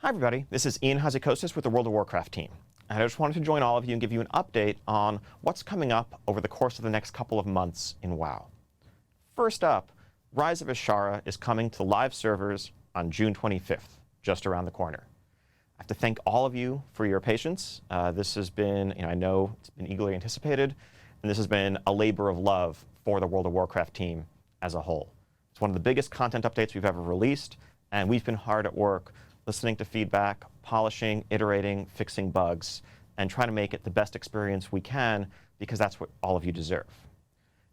Hi everybody, this is Ion Hazzikostas with the World of Warcraft team. And I just wanted to join all of you and give you an update on what's coming up over the course of the next couple of months in WoW. First up, Rise of Azshara is coming to live servers on June 25th, just around the corner. I have to thank all of you for your patience. This has been, I know it's been eagerly anticipated, and this has been a labor of love for the World of Warcraft team as a whole. It's one of the biggest content updates we've ever released, and we've been hard at work listening to feedback, polishing, iterating, fixing bugs, and trying to make it the best experience we can, because that's what all of you deserve.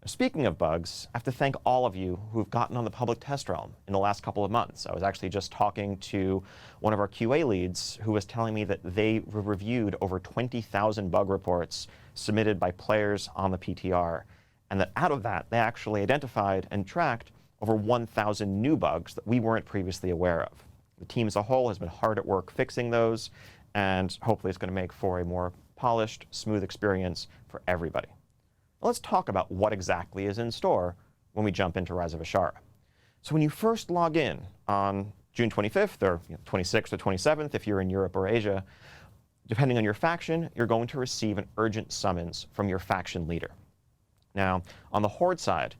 Now, speaking of bugs, I have to thank all of you who've gotten on the public test realm in the last couple of months. I was actually just talking to one of our QA leads who was telling me that they reviewed over 20,000 bug reports submitted by players on the PTR, and that out of that, they actually identified and tracked over 1,000 new bugs that we weren't previously aware of. The team as a whole has been hard at work fixing those, and hopefully it's going to make for a more polished, smooth experience for everybody. Now let's talk about what exactly is in store when we jump into Rise of Azshara. So when you first log in on June 25th or 26th or 27th, if you're in Europe or Asia, depending on your faction, you're going to receive an urgent summons from your faction leader. Now, on the Horde side,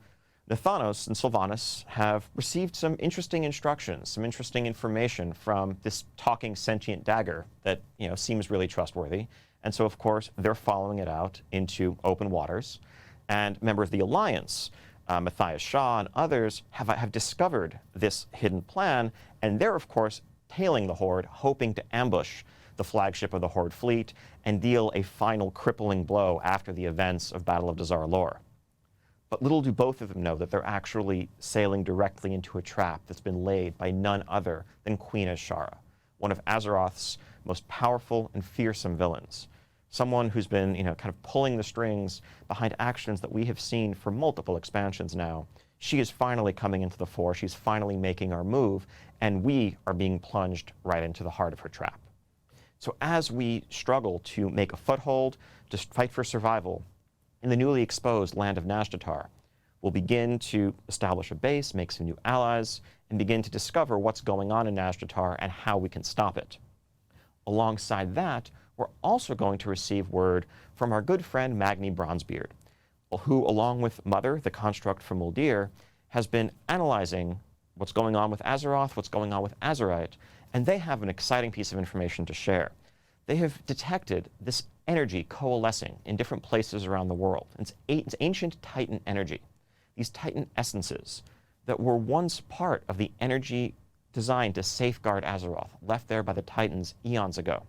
Nathanos and Sylvanas have received some interesting instructions, some interesting information from this talking sentient dagger that seems really trustworthy. And so, of course, they're following it out into open waters. And members of the Alliance, Matthias Shaw and others, have discovered this hidden plan. And they're, of course, tailing the Horde, hoping to ambush the flagship of the Horde fleet and deal a final crippling blow after the events of Battle of Dazar Lore. But little do both of them know that they're actually sailing directly into a trap that's been laid by none other than Queen Azshara, one of Azeroth's most powerful and fearsome villains. Someone who's been, kind of pulling the strings behind actions that we have seen for multiple expansions now. She is finally coming into the fore. She's finally making our move, and we are being plunged right into the heart of her trap. So as we struggle to make a foothold, to fight for survival, in the newly exposed land of Nazjatar, we'll begin to establish a base, make some new allies, and begin to discover what's going on in Nazjatar and how we can stop it. Alongside that, we're also going to receive word from our good friend Magni Bronzebeard, who, along with Mother, the construct from Uldir, has been analyzing what's going on with Azeroth, what's going on with Azerite, and they have an exciting piece of information to share. They have detected this energy coalescing in different places around the world. It's ancient Titan energy, these Titan essences that were once part of the energy designed to safeguard Azeroth, left there by the Titans eons ago.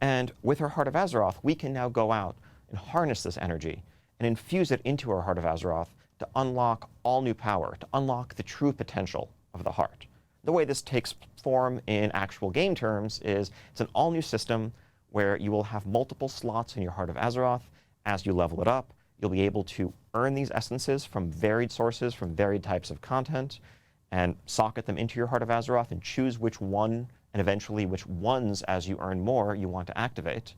And with our Heart of Azeroth, we can now go out and harness this energy and infuse it into our Heart of Azeroth to unlock all new power, to unlock the true potential of the Heart. The way this takes form in actual game terms is it's an all-new system where you will have multiple slots in your Heart of Azeroth. As you level it up, you'll be able to earn these essences from varied sources, from varied types of content, and socket them into your Heart of Azeroth and choose which one, and eventually which ones, as you earn more, you want to activate.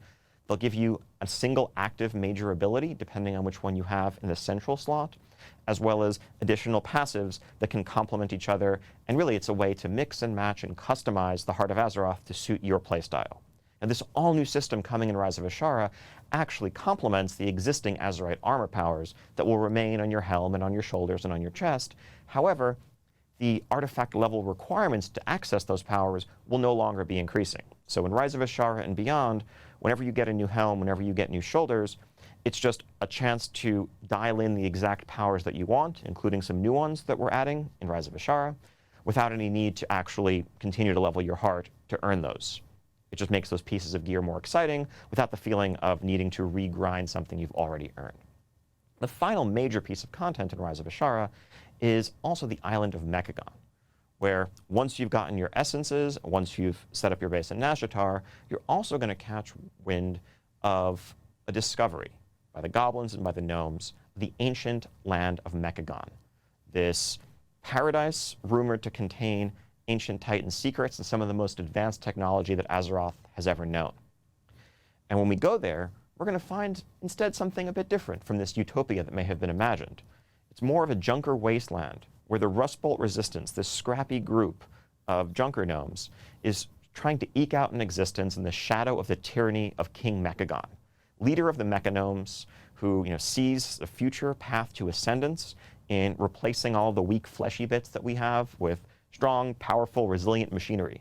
They'll give you a single active major ability, depending on which one you have in the central slot, as well as additional passives that can complement each other. And really, it's a way to mix and match and customize the Heart of Azeroth to suit your playstyle. And this all-new system coming in Rise of Azshara actually complements the existing Azerite armor powers that will remain on your helm and on your shoulders and on your chest. However, the artifact level requirements to access those powers will no longer be increasing. So in Rise of Azshara and beyond, whenever you get a new helm, whenever you get new shoulders, it's just a chance to dial in the exact powers that you want, including some new ones that we're adding in Rise of Azshara, without any need to actually continue to level your heart to earn those. It just makes those pieces of gear more exciting without the feeling of needing to regrind something you've already earned. The final major piece of content in Rise of Azshara is also the island of Mechagon, where once you've gotten your essences, once you've set up your base in Nazjatar, you're also going to catch wind of a discovery by the goblins and by the gnomes, the ancient land of Mechagon. This paradise rumored to contain ancient Titan secrets and some of the most advanced technology that Azeroth has ever known. And when we go there, we're going to find instead something a bit different from this utopia that may have been imagined. It's more of a junker wasteland where the Rust Bolt resistance, this scrappy group of junker gnomes, is trying to eke out an existence in the shadow of the tyranny of King Mechagon, leader of the Mechanomes, who sees a future path to ascendance in replacing all the weak fleshy bits that we have with strong, powerful, resilient machinery.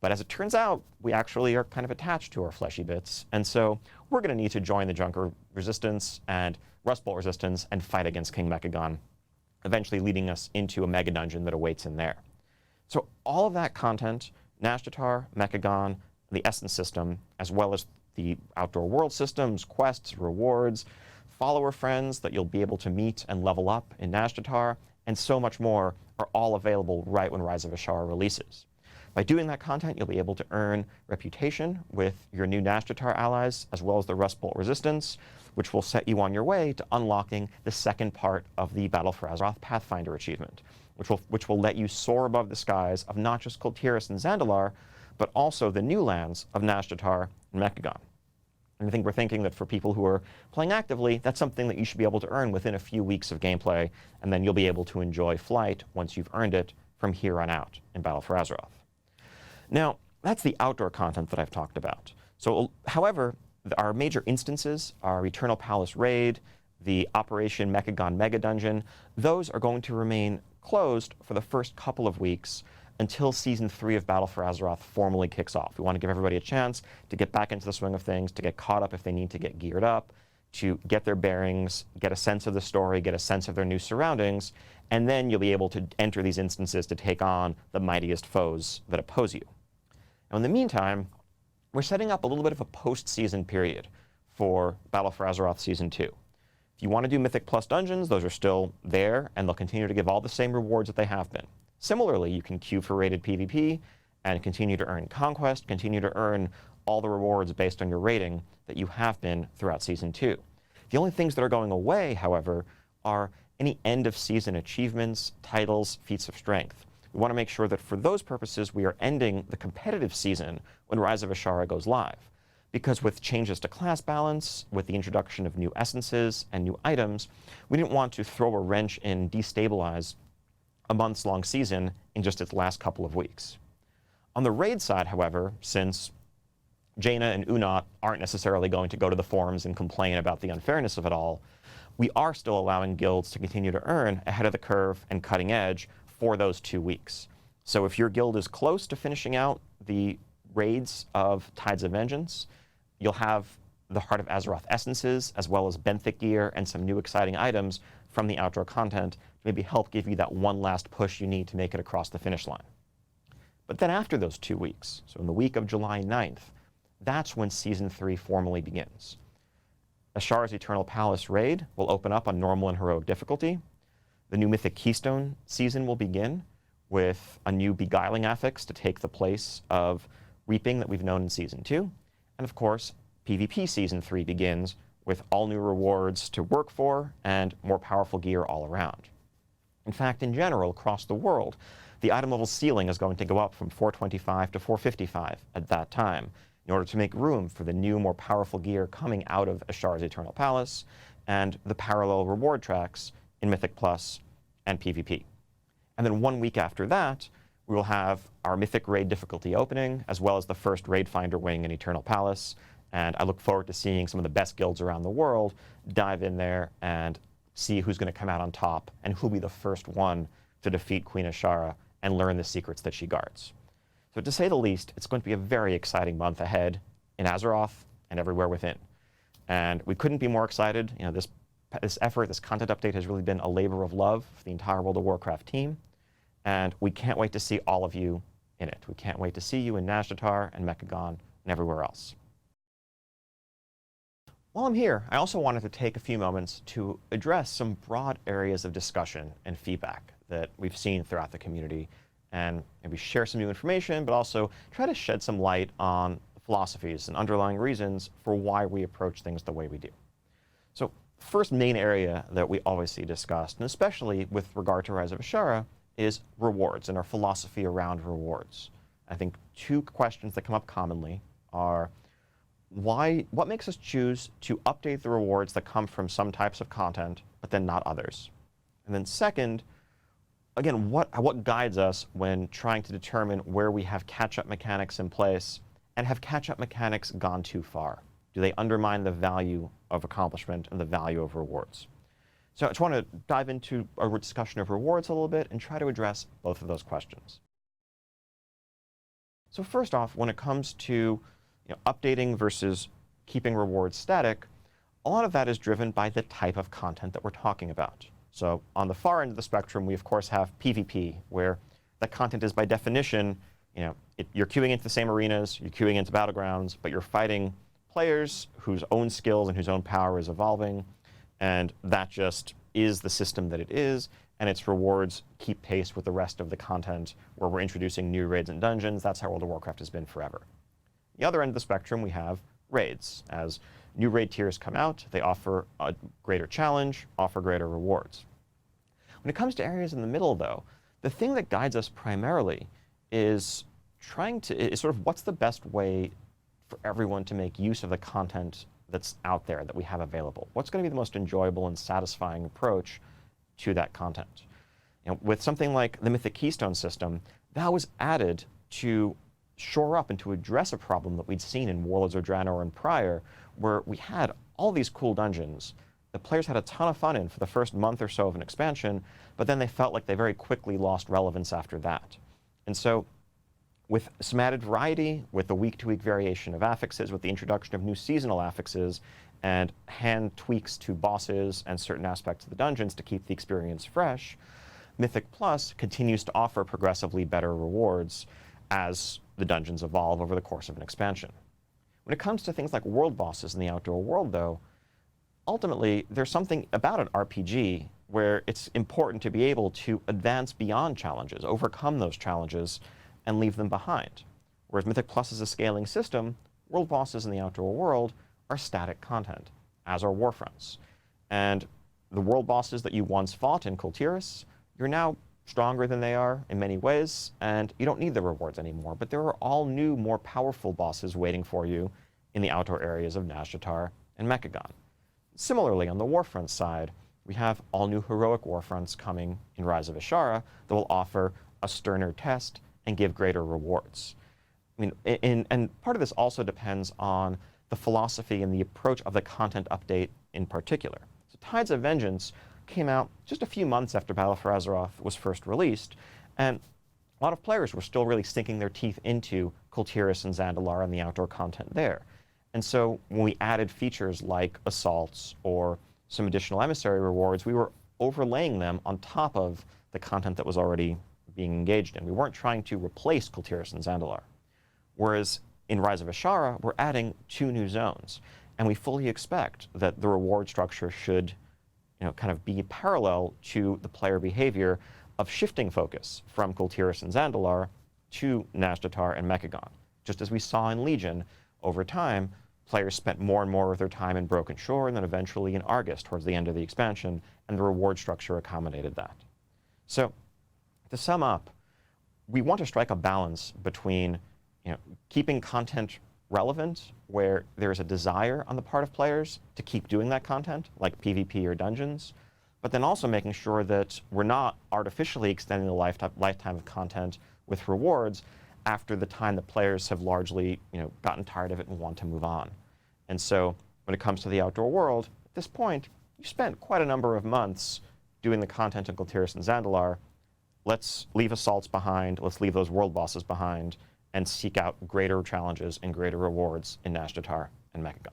But as it turns out, we actually are kind of attached to our fleshy bits, and so we're going to need to join the Junker Resistance and Rust Bolt Resistance and fight against King Mechagon, eventually leading us into a mega dungeon that awaits in there. So all of that content, Nazjatar, Mechagon, the Essence system, as well as the outdoor world systems, quests, rewards, follower friends that you'll be able to meet and level up in Nazjatar, and so much more are all available right when Rise of Azshara releases. By doing that content, you'll be able to earn reputation with your new Nazjatar allies, as well as the Rust Bolt Resistance, which will set you on your way to unlocking the second part of the Battle for Azeroth Pathfinder achievement, which will let you soar above the skies of not just Kul Tiras and Zandalar, but also the new lands of Nazjatar and Mechagon. And I think we're thinking that for people who are playing actively, that's something that you should be able to earn within a few weeks of gameplay, and then you'll be able to enjoy flight once you've earned it from here on out in Battle for Azeroth. Now, that's the outdoor content that I've talked about. So, however, our major instances, our Eternal Palace Raid, the Operation Mechagon Mega Dungeon, those are going to remain closed for the first couple of weeks until Season 3 of Battle for Azeroth formally kicks off. We want to give everybody a chance to get back into the swing of things, to get caught up if they need to get geared up, to get their bearings, get a sense of the story, get a sense of their new surroundings, and then you'll be able to enter these instances to take on the mightiest foes that oppose you. Now, in the meantime, we're setting up a little bit of a post-season period for Battle for Azeroth Season 2. If you want to do Mythic Plus dungeons, those are still there, and they'll continue to give all the same rewards that they have been. Similarly, you can queue for rated PvP and continue to earn Conquest, continue to earn all the rewards based on your rating that you have been throughout Season 2. The only things that are going away, however, are any end-of-season achievements, titles, feats of strength. We want to make sure that for those purposes, we are ending the competitive season when Rise of Azshara goes live. Because with changes to class balance, with the introduction of new essences and new items, we didn't want to throw a wrench and destabilize a months-long season in just its last couple of weeks. On the raid side, however, since Jaina and Unat aren't necessarily going to go to the forums and complain about the unfairness of it all, we are still allowing guilds to continue to earn ahead of the curve and cutting edge for those 2 weeks. So if your guild is close to finishing out the raids of Tides of Vengeance, you'll have the Heart of Azeroth essences, as well as benthic gear and some new exciting items from the outdoor content to maybe help give you that one last push you need to make it across the finish line. But then after those 2 weeks, so in the week of July 9th, that's when Season 3 formally begins. Azshara's Eternal Palace Raid will open up on normal and heroic difficulty. The new Mythic Keystone season will begin with a new Beguiling affix to take the place of Reaping that we've known in Season 2. And of course, PvP Season 3 begins with all new rewards to work for and more powerful gear all around. In fact, in general, across the world, the item level ceiling is going to go up from 425 to 455 at that time, in order to make room for the new, more powerful gear coming out of Azshara's Eternal Palace and the parallel reward tracks in Mythic Plus and PvP. And then 1 week after that, we will have our Mythic Raid difficulty opening, as well as the first Raid Finder wing in Eternal Palace. And I look forward to seeing some of the best guilds around the world dive in there and see who's going to come out on top and who'll be the first one to defeat Queen Azshara and learn the secrets that she guards. So to say the least, it's going to be a very exciting month ahead in Azeroth and everywhere within. And we couldn't be more excited. This effort, this content update has really been a labor of love for the entire World of Warcraft team. And we can't wait to see all of you in it. We can't wait to see you in Nazjatar and Mechagon and everywhere else. While I'm here, I also wanted to take a few moments to address some broad areas of discussion and feedback that we've seen throughout the community, and maybe share some new information, but also try to shed some light on philosophies and underlying reasons for why we approach things the way we do. So, first main area that we always see discussed, and especially with regard to Rise of Azshara, is rewards and our philosophy around rewards. I think 2 questions that come up commonly are, what makes us choose to update the rewards that come from some types of content, but then not others? And then second, again, what guides us when trying to determine where we have catch-up mechanics in place, and have catch-up mechanics gone too far? Do they undermine the value of accomplishment and the value of rewards? So I just want to dive into a discussion of rewards a little bit and try to address both of those questions. So first off, when it comes to updating versus keeping rewards static, a lot of that is driven by the type of content that we're talking about. So on the far end of the spectrum, we of course have PvP, where that content is by definition, you're queuing into the same arenas, you're queuing into battlegrounds, but you're fighting players whose own skills and whose own power is evolving, and that just is the system that it is, and its rewards keep pace with the rest of the content where we're introducing new raids and dungeons. That's how World of Warcraft has been forever. The other end of the spectrum, we have raids. As new raid tiers come out, they offer a greater challenge, offer greater rewards. When it comes to areas in the middle, though, the thing that guides us primarily is sort of what's the best way for everyone to make use of the content that's out there that we have available. What's going to be the most enjoyable and satisfying approach to that content? With something like the Mythic Keystone system, that was added to shore up and to address a problem that we'd seen in Warlords of Draenor and prior, where we had all these cool dungeons that players had a ton of fun in for the first month or so of an expansion, but then they felt like they very quickly lost relevance after that. And so with some added variety, with the week-to-week variation of affixes, with the introduction of new seasonal affixes, and hand tweaks to bosses and certain aspects of the dungeons to keep the experience fresh, Mythic Plus continues to offer progressively better rewards as the dungeons evolve over the course of an expansion. When it comes to things like world bosses in the outdoor world, though, ultimately there's something about an RPG where it's important to be able to advance beyond challenges, overcome those challenges, and leave them behind. Whereas Mythic Plus is a scaling system, world bosses in the outdoor world are static content, as are warfronts. And the world bosses that you once fought in Kul Tiras, you're now stronger than they are in many ways, and you don't need the rewards anymore. But there are all new, more powerful bosses waiting for you in the outdoor areas of Nazjatar and Mechagon. Similarly, on the warfront side, we have all new heroic warfronts coming in Rise of Azshara that will offer a sterner test and give greater rewards. I mean, and part of this also depends on the philosophy and the approach of the content update in particular. So Tides of Vengeance came out just a few months after Battle for Azeroth was first released, and a lot of players were still really sinking their teeth into Kul Tiras and Zandalar and the outdoor content there. And so when we added features like assaults or some additional emissary rewards, we were overlaying them on top of the content that was already being engaged in. We weren't trying to replace Kul Tiras and Zandalar. Whereas in Rise of Azshara, we're adding 2 new zones, and we fully expect that the reward structure should kind of be parallel to the player behavior of shifting focus from Kul Tiras and Zandalar to Nazjatar and Mechagon. Just as we saw in Legion, over time, players spent more and more of their time in Broken Shore and then eventually in Argus towards the end of the expansion, and the reward structure accommodated that. So, to sum up, we want to strike a balance between keeping content relevant, where there's a desire on the part of players to keep doing that content, like PvP or dungeons, but then also making sure that we're not artificially extending the lifetime of content with rewards after the time that players have largely gotten tired of it and want to move on. And so when it comes to the outdoor world, at this point, you've spent quite a number of months doing the content in Kul Tiras and Zandalar. Let's leave assaults behind, let's leave those world bosses behind, and seek out greater challenges and greater rewards in Nazjatar and Mechagon.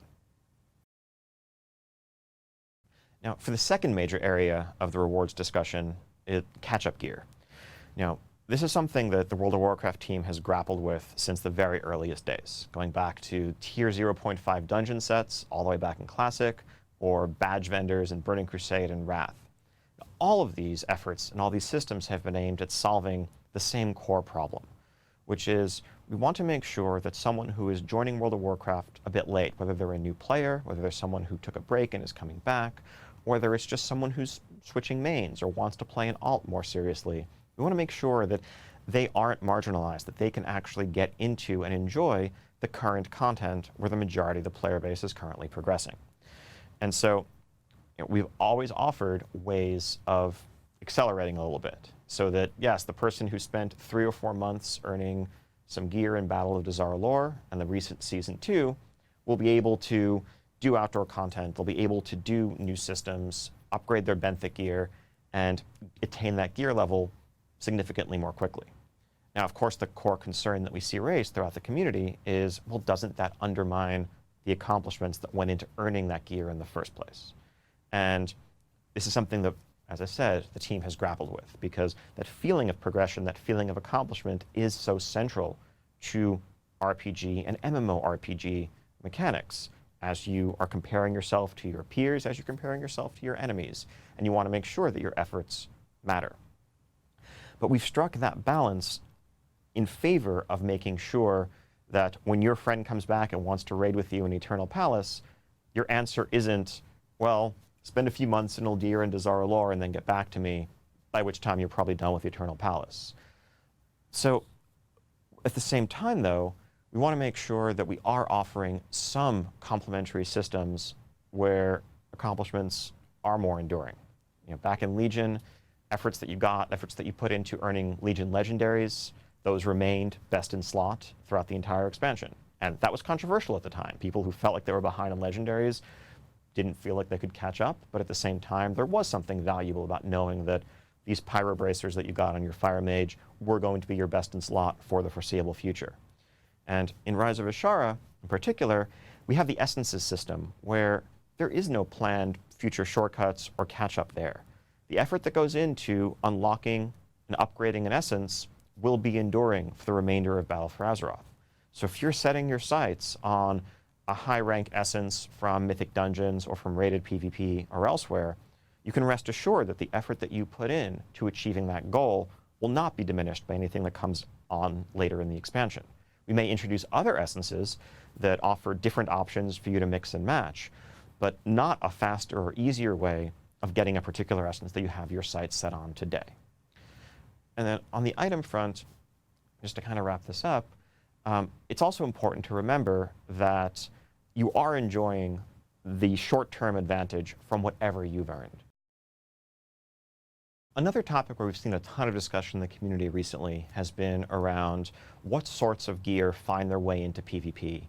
Now, for the second major area of the rewards discussion, catch-up gear. Now, this is something that the World of Warcraft team has grappled with since the very earliest days, going back to Tier 0.5 dungeon sets, all the way back in Classic, or badge vendors in Burning Crusade and Wrath. All of these efforts and all these systems have been aimed at solving the same core problem, which is we want to make sure that someone who is joining World of Warcraft a bit late, whether they're a new player, whether they're someone who took a break and is coming back, or whether it's just someone who's switching mains or wants to play an alt more seriously, we want to make sure that they aren't marginalized, that they can actually get into and enjoy the current content where the majority of the player base is currently progressing. And so we've always offered ways of accelerating a little bit. So that, yes, the person who spent 3 or 4 months earning some gear in Battle of Azshara lore and the recent Season 2 will be able to do outdoor content, they'll be able to do new systems, upgrade their benthic gear, and attain that gear level significantly more quickly. Now, of course, the core concern that we see raised throughout the community is, well, doesn't that undermine the accomplishments that went into earning that gear in the first place? And this is something that, as I said, the team has grappled with, because that feeling of progression, that feeling of accomplishment is so central to RPG and MMORPG mechanics as you are comparing yourself to your peers, as you're comparing yourself to your enemies, and you want to make sure that your efforts matter. But we've struck that balance in favor of making sure that when your friend comes back and wants to raid with you in Eternal Palace, your answer isn't, well, spend a few months in Uldir and Azshara lore and then get back to me, by which time you're probably done with Eternal Palace. So at the same time, though, we want to make sure that we are offering some complementary systems where accomplishments are more enduring. You know, back in Legion, efforts that you put into earning Legion legendaries, those remained best in slot throughout the entire expansion. And that was controversial at the time. People who felt like they were behind on legendaries didn't feel like they could catch up, but at the same time, there was something valuable about knowing that these pyro bracers that you got on your Fire Mage were going to be your best in slot for the foreseeable future. And in Rise of Azshara, in particular, we have the Essences system, where there is no planned future shortcuts or catch-up there. The effort that goes into unlocking and upgrading an Essence will be enduring for the remainder of Battle for Azeroth. So if you're setting your sights on a high-rank Essence from Mythic Dungeons or from rated PvP or elsewhere, you can rest assured that the effort that you put in to achieving that goal will not be diminished by anything that comes on later in the expansion. We may introduce other Essences that offer different options for you to mix and match, but not a faster or easier way of getting a particular Essence that you have your sights set on today. And then on the item front, just to kind of wrap this up, it's also important to remember that you are enjoying the short-term advantage from whatever you've earned. Another topic where we've seen a ton of discussion in the community recently has been around what sorts of gear find their way into PvP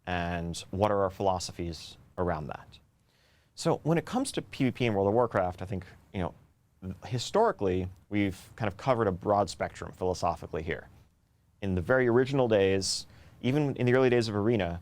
and what are our philosophies around that. So when it comes to PvP in World of Warcraft, I think, historically, we've kind of covered a broad spectrum philosophically here. In the very original days, even in the early days of Arena,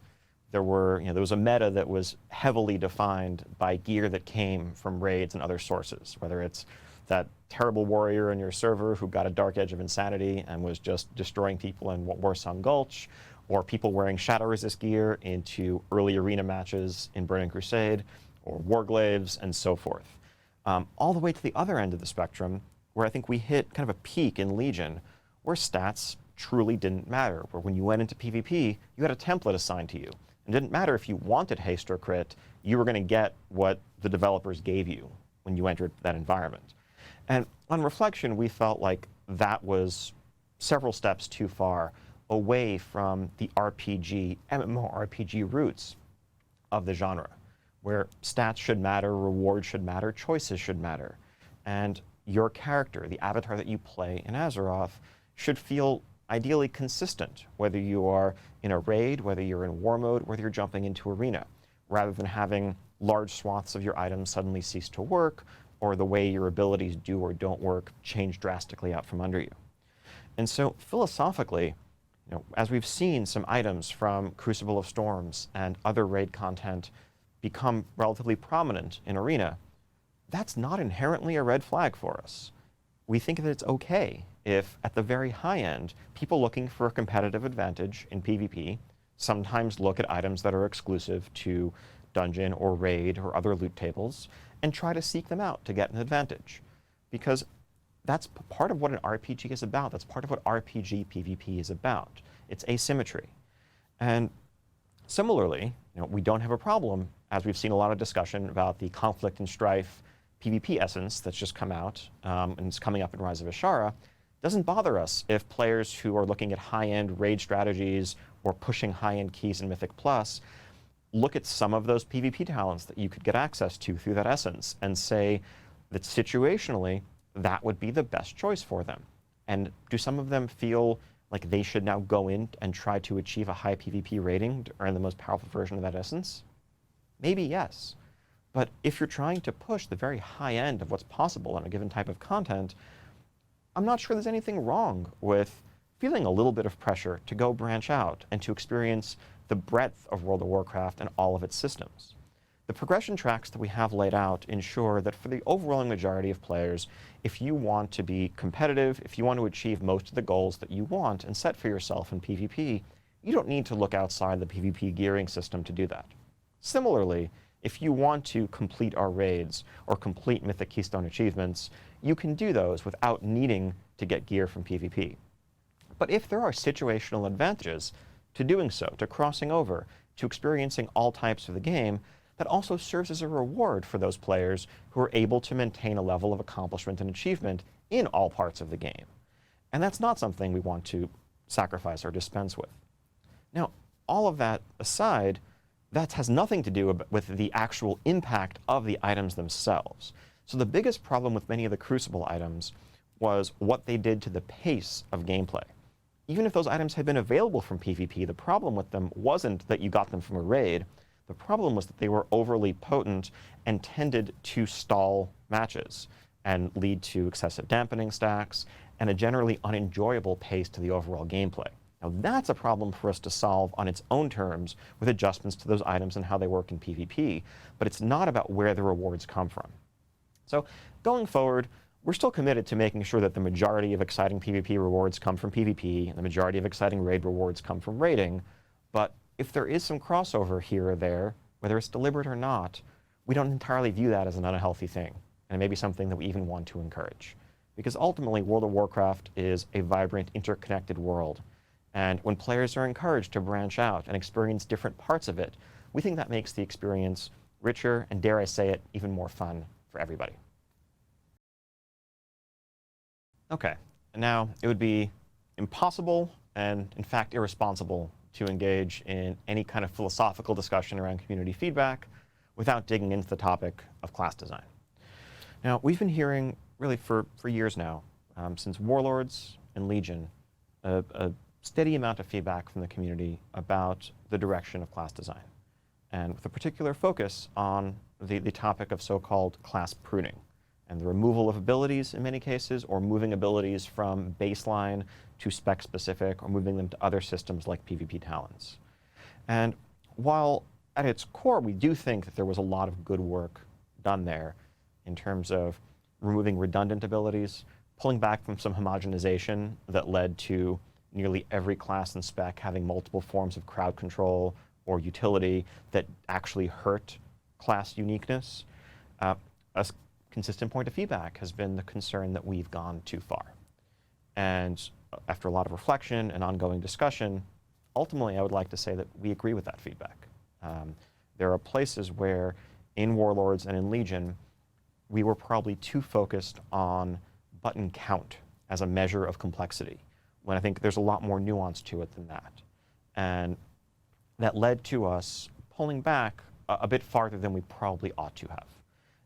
there was a meta that was heavily defined by gear that came from raids and other sources, whether it's that terrible warrior in your server who got a Dark Edge of Insanity and was just destroying people in Warsong Gulch, or people wearing Shadow Resist gear into early Arena matches in Burning Crusade, or Warglaives, and so forth. All the way to the other end of the spectrum, where I think we hit kind of a peak in Legion, where stats truly didn't matter, where when you went into PvP, you had a template assigned to you. It didn't matter if you wanted haste or crit, you were going to get what the developers gave you when you entered that environment. And on reflection, we felt like that was several steps too far away from the RPG, MMORPG roots of the genre, where stats should matter, rewards should matter, choices should matter. And your character, the avatar that you play in Azeroth, should feel ideally consistent, whether you are in a raid, whether you're in war mode, whether you're jumping into arena, rather than having large swaths of your items suddenly cease to work, or the way your abilities do or don't work change drastically out from under you. And so philosophically, as we've seen some items from Crucible of Storms and other raid content become relatively prominent in Arena, that's not inherently a red flag for us. We think that it's okay if, at the very high end, people looking for a competitive advantage in PvP sometimes look at items that are exclusive to dungeon or raid or other loot tables and try to seek them out to get an advantage. Because that's part of what an RPG is about. That's part of what RPG PvP is about. It's asymmetry. And similarly, we don't have a problem, as we've seen a lot of discussion about the Conflict and Strife PvP essence that's just come out and it's coming up in Rise of Azshara. Doesn't bother us if players who are looking at high-end raid strategies or pushing high-end keys in Mythic Plus look at some of those PvP talents that you could get access to through that essence and say that situationally, that would be the best choice for them. And do some of them feel like they should now go in and try to achieve a high PvP rating to earn the most powerful version of that essence? Maybe yes. But if you're trying to push the very high end of what's possible on a given type of content, I'm not sure there's anything wrong with feeling a little bit of pressure to go branch out and to experience the breadth of World of Warcraft and all of its systems. The progression tracks that we have laid out ensure that for the overwhelming majority of players, if you want to be competitive, if you want to achieve most of the goals that you want and set for yourself in PvP, you don't need to look outside the PvP gearing system to do that. Similarly, if you want to complete our raids or complete Mythic Keystone achievements, you can do those without needing to get gear from PvP. But if there are situational advantages to doing so, to crossing over, to experiencing all types of the game, that also serves as a reward for those players who are able to maintain a level of accomplishment and achievement in all parts of the game. And that's not something we want to sacrifice or dispense with. Now, all of that aside, that has nothing to do with the actual impact of the items themselves. So the biggest problem with many of the Crucible items was what they did to the pace of gameplay. Even if those items had been available from PvP, the problem with them wasn't that you got them from a raid. The problem was that they were overly potent and tended to stall matches and lead to excessive dampening stacks and a generally unenjoyable pace to the overall gameplay. Now that's a problem for us to solve on its own terms with adjustments to those items and how they work in PvP, but it's not about where the rewards come from. So going forward, we're still committed to making sure that the majority of exciting PvP rewards come from PvP and the majority of exciting raid rewards come from raiding, but if there is some crossover here or there, whether it's deliberate or not, we don't entirely view that as an unhealthy thing, and it may be something that we even want to encourage. Because ultimately, World of Warcraft is a vibrant, interconnected world, and when players are encouraged to branch out and experience different parts of it, we think that makes the experience richer and, dare I say it, even more fun for everybody. Okay, now it would be impossible and, in fact, irresponsible to engage in any kind of philosophical discussion around community feedback without digging into the topic of class design. Now, we've been hearing, really for years now, since Warlords and Legion, a steady amount of feedback from the community about the direction of class design, and with a particular focus on the topic of so-called class pruning, and the removal of abilities in many cases, or moving abilities from baseline to spec-specific, or moving them to other systems like PvP talents. And while at its core we do think that there was a lot of good work done there in terms of removing redundant abilities, pulling back from some homogenization that led to nearly every class and spec having multiple forms of crowd control or utility that actually hurt class uniqueness, a consistent point of feedback has been the concern that we've gone too far. And after a lot of reflection and ongoing discussion, ultimately I would like to say that we agree with that feedback. There are places where in Warlords and in Legion, we were probably too focused on button count as a measure of complexity, when I think there's a lot more nuance to it than that. And that led to us pulling back a bit farther than we probably ought to have.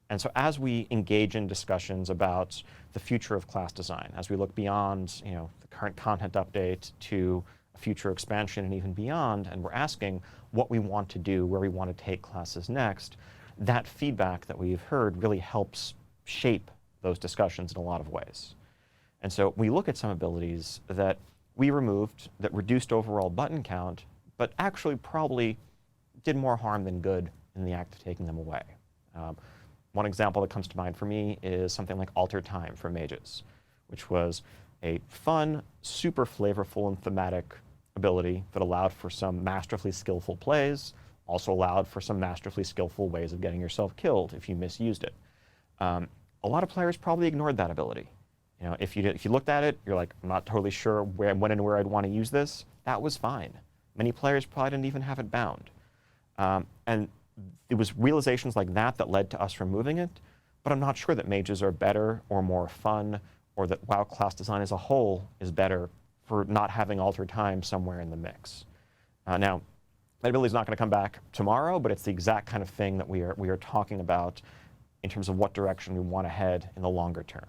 And so as we engage in discussions about the future of class design, as we look beyond, the current content update to a future expansion and even beyond, and we're asking what we want to do, where we want to take classes next, that feedback that we've heard really helps shape those discussions in a lot of ways. And so we look at some abilities that we removed that reduced overall button count, but actually probably did more harm than good in the act of taking them away. One example that comes to mind for me is something like Alter Time for mages, which was a fun, super flavorful and thematic ability that allowed for some masterfully skillful plays, also allowed for some masterfully skillful ways of getting yourself killed if you misused it. A lot of players probably ignored that ability. If you looked at it, you're like, I'm not totally sure when and where I'd want to use this. That was fine. Many players probably didn't even have it bound. And it was realizations like that that led to us removing it, but I'm not sure that mages are better or more fun, or that WoW class design as a whole is better for not having Alter Time somewhere in the mix. Now, that ability is not going to come back tomorrow, but it's the exact kind of thing that we are talking about in terms of what direction we want to head in the longer term.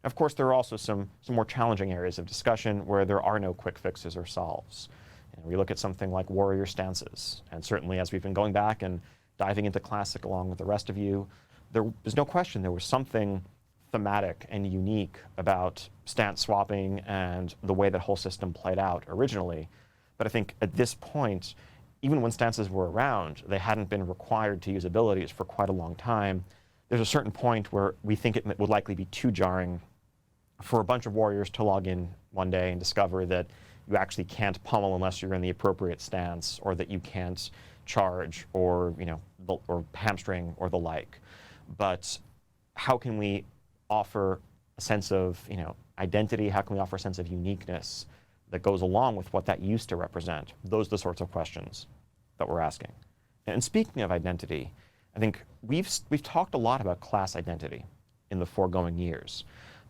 Of course, there are also some more challenging areas of discussion where there are no quick fixes or solves. And we look at something like warrior stances, and certainly as we've been going back and diving into Classic along with the rest of you, there's no question there was something thematic and unique about stance swapping and the way that whole system played out originally. But I think at this point, even when stances were around, they hadn't been required to use abilities for quite a long time. There's a certain point where we think it would likely be too jarring for a bunch of warriors to log in one day and discover that you actually can't pummel unless you're in the appropriate stance, or that you can't charge or, or hamstring or the like. But how can we offer a sense of, identity? How can we offer a sense of uniqueness that goes along with what that used to represent? Those are the sorts of questions that we're asking. And speaking of identity, I think we've talked a lot about class identity in the foregoing years.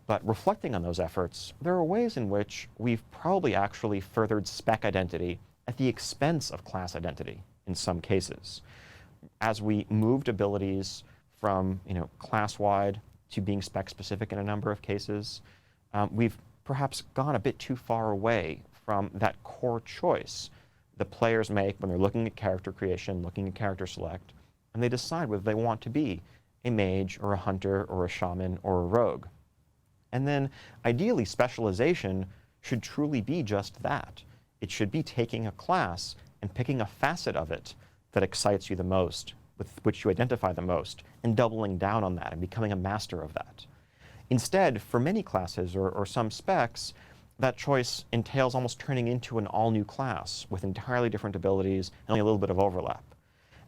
But reflecting on those efforts, there are ways in which we've probably actually furthered spec identity at the expense of class identity in some cases. As we moved abilities from class-wide to being spec-specific in a number of cases, we've perhaps gone a bit too far away from that core choice that players make when they're looking at character creation, looking at character select, and they decide whether they want to be a mage or a hunter or a shaman or a rogue. And then ideally specialization should truly be just that. It should be taking a class and picking a facet of it that excites you the most, with which you identify the most, and doubling down on that and becoming a master of that. Instead, for many classes or some specs, that choice entails almost turning into an all-new class with entirely different abilities and only a little bit of overlap.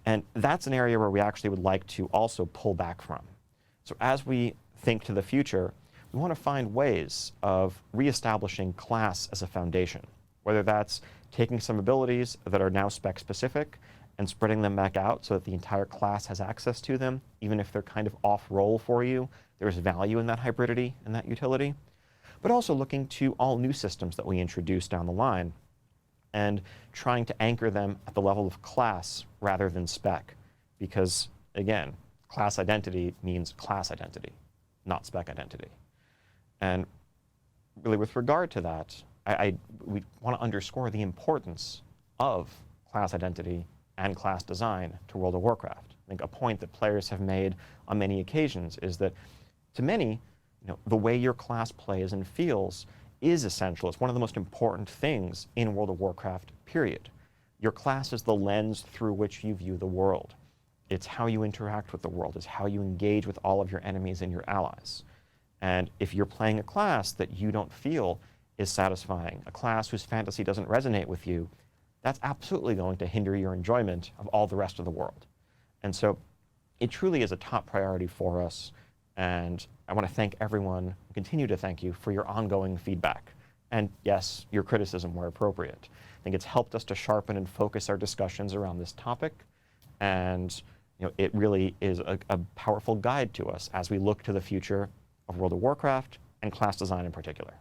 And that's an area where we actually would like to also pull back from. So as we think to the future, we want to find ways of reestablishing class as a foundation, whether that's taking some abilities that are now spec-specific and spreading them back out so that the entire class has access to them, even if they're kind of off-role for you. There's value in that hybridity and that utility. But also looking to all new systems that we introduce down the line and trying to anchor them at the level of class rather than spec. Because, again, class identity means class identity, not spec identity. And really with regard to that, we want to underscore the importance of class identity and class design to World of Warcraft. I think a point that players have made on many occasions is that to many, the way your class plays and feels is essential. It's one of the most important things in World of Warcraft, period. Your class is the lens through which you view the world. It's how you interact with the world. It's how you engage with all of your enemies and your allies. And if you're playing a class that you don't feel is satisfying, a class whose fantasy doesn't resonate with you, that's absolutely going to hinder your enjoyment of all the rest of the world. And so it truly is a top priority for us. And I want to thank everyone, continue to thank you for your ongoing feedback. And yes, your criticism where appropriate. I think it's helped us to sharpen and focus our discussions around this topic. And it really is a powerful guide to us as we look to the future of World of Warcraft and class design in particular.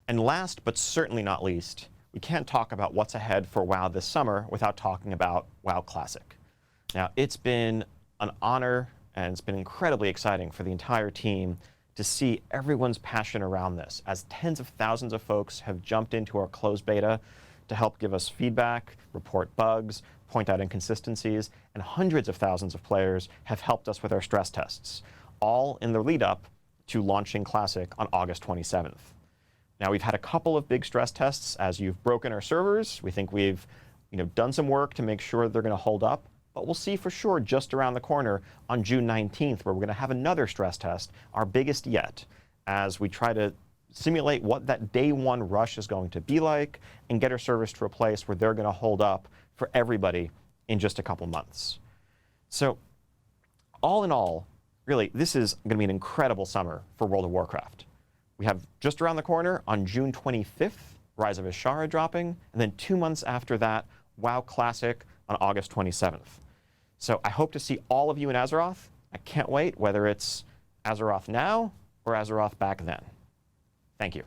And last but certainly not least, we can't talk about what's ahead for WoW this summer without talking about WoW Classic. Now, it's been an honor and it's been incredibly exciting for the entire team to see everyone's passion around this, as tens of thousands of folks have jumped into our closed beta to help give us feedback, report bugs, point out inconsistencies, and hundreds of thousands of players have helped us with our stress tests, all in the lead up to launching Classic on August 27th. Now, we've had a couple of big stress tests as you've broken our servers. We think we've done some work to make sure they're going to hold up, but we'll see for sure just around the corner on June 19th, where we're going to have another stress test, our biggest yet, as we try to simulate what that day one rush is going to be like and get our servers to a place where they're going to hold up for everybody in just a couple months. So all in all, really, this is going to be an incredible summer for World of Warcraft. We have just around the corner on June 25th, Rise of Azshara dropping, and then 2 months after that, WoW Classic on August 27th. So I hope to see all of you in Azeroth. I can't wait, whether it's Azeroth now or Azeroth back then. Thank you.